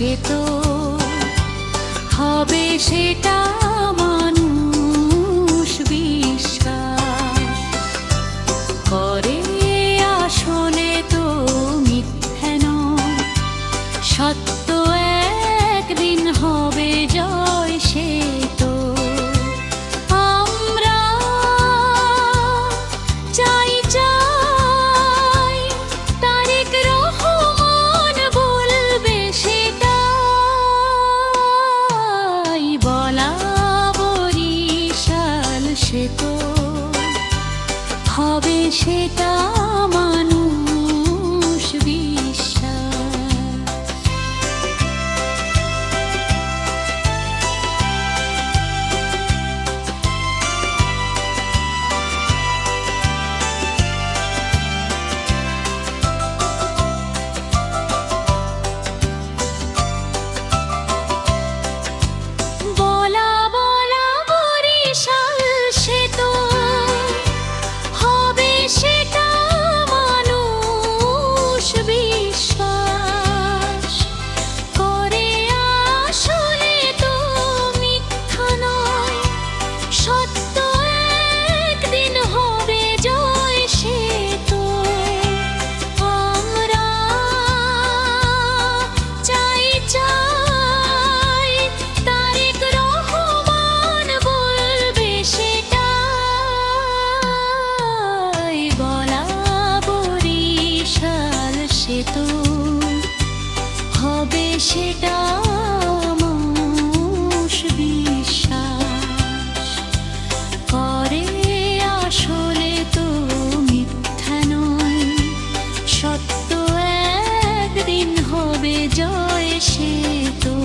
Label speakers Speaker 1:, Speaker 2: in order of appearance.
Speaker 1: সে তো হবে সেটা মানুষ বিশ্বাস করে, আসলে তো মিথ্যে নয়। সত্য একদিন হবে জয়, সে তো আমরা চাই চাই তারেক রহমান বলবে সেটাই। বলা বরিশাল সে তো হবে সেটা মানুষ বিশ্বাস। বলা বলা বরিশাল সে তো হবে সেটা মানুষ বিশ্বাস করে, আসলে তো মিথ্যা নয়। সত্য একদিন হবে জয়, সে তো আমরা চাই চাই তারেক রহমান বলবে সেটাই। বলা বরিশাল সে তো হবে সেটা মানুষ বিশ্বাস করে, আসলে তো মিথ্যা নয়। সত্য একদিন হবে জয়, সে তো